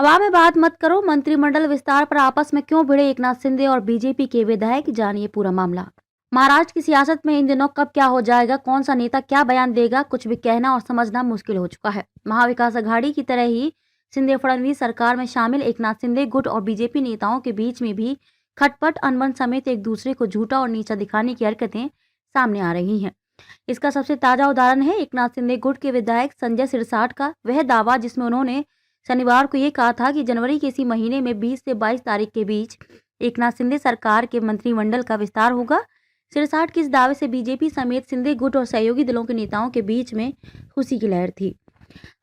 हवा में बात मत करो, मंत्रिमंडल विस्तार पर आपस में क्यों भिड़े एकनाथ शिंदे और बीजेपी के विधायक, जानिए पूरा मामला। महाराष्ट्र की सियासत में इन दिनों कब क्या हो जाएगा, कौन सा नेता क्या बयान देगा, कुछ भी कहना और समझना मुश्किल हो चुका है। महाविकास अघाड़ी की तरह ही शिंदे फडणवीस सरकार में शामिल एकनाथ शिंदे गुट और बीजेपी नेताओं के बीच में भी खटपट, अनबन समेत एक दूसरे को झूठा और नीचा दिखाने की हरकतें सामने आ रही हैं। इसका सबसे ताजा उदाहरण है एकनाथ शिंदे गुट के विधायक संजय सिरसाट का वह दावा, जिसमें उन्होंने शनिवार को ये कहा था कि जनवरी के इसी महीने में 20 से 22 तारीख के बीच एकनाथ शिंदे सरकार के मंत्रिमंडल का विस्तार होगा। सिरसाट के इस दावे से बीजेपी समेत शिंदे गुट और सहयोगी दलों के नेताओं के बीच में खुशी की लहर थी।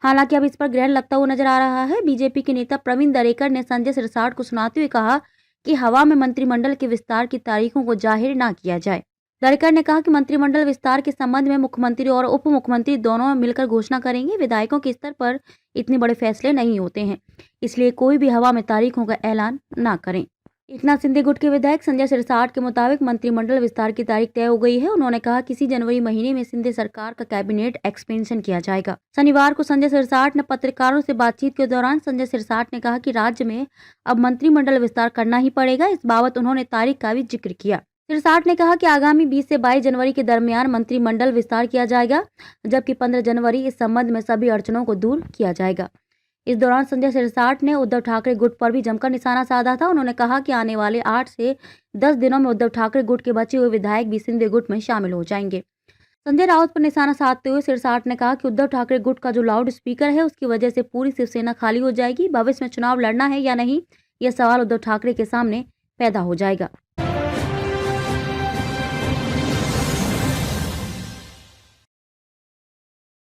हालांकि अब इस पर ग्रहण लगता हुआ नजर आ रहा है। बीजेपी के नेता प्रवीण दरेकर ने संजय सिरसाट को सुनाते हुए कहा कि हवा में मंत्रिमंडल के विस्तार की तारीखों को जाहिर न किया जाए। दरेकर ने कहा कि मंत्रिमंडल विस्तार के संबंध में मुख्यमंत्री और उप मुख्यमंत्री दोनों मिलकर घोषणा करेंगे। विधायकों के स्तर पर इतने बड़े फैसले नहीं होते हैं, इसलिए कोई भी हवा में तारीखों का ऐलान ना करें। एकनाथ शिंदे गुट के विधायक संजय सिरसाट के मुताबिक मंत्रिमंडल विस्तार की तारीख तय हो गई है। उन्होंने कहा कि इसी जनवरी महीने में शिंदे सरकार का कैबिनेट एक्सपेंशन किया जाएगा। शनिवार को संजय सिरसाट ने पत्रकारों से बातचीत के दौरान संजय सिरसाट ने कहा कि राज्य में अब मंत्रिमंडल विस्तार करना ही पड़ेगा। इस बाबत उन्होंने तारीख का भी जिक्र किया। सिरसाट ने कहा कि आगामी 20 से 22 जनवरी के दरमियान मंत्रिमंडल विस्तार किया जाएगा, जबकि 15 जनवरी इस संबंध में सभी अड़चनों को दूर किया जाएगा। इस दौरान संजय सिरसाट ने उद्धव ठाकरे गुट पर भी जमकर निशाना साधा था। उन्होंने कहा कि आने वाले 8 से 10 दिनों में उद्धव ठाकरे गुट के बचे हुए विधायक भी शिंदे गुट में शामिल हो जाएंगे। संजय राउत पर निशाना साधते हुए सिरसाट ने कहा कि उद्धव ठाकरे गुट का जो लाउड स्पीकर है, उसकी वजह से पूरी शिवसेना खाली हो जाएगी। भविष्य में चुनाव लड़ना है या नहीं, यह सवाल उद्धव ठाकरे के सामने पैदा हो जाएगा।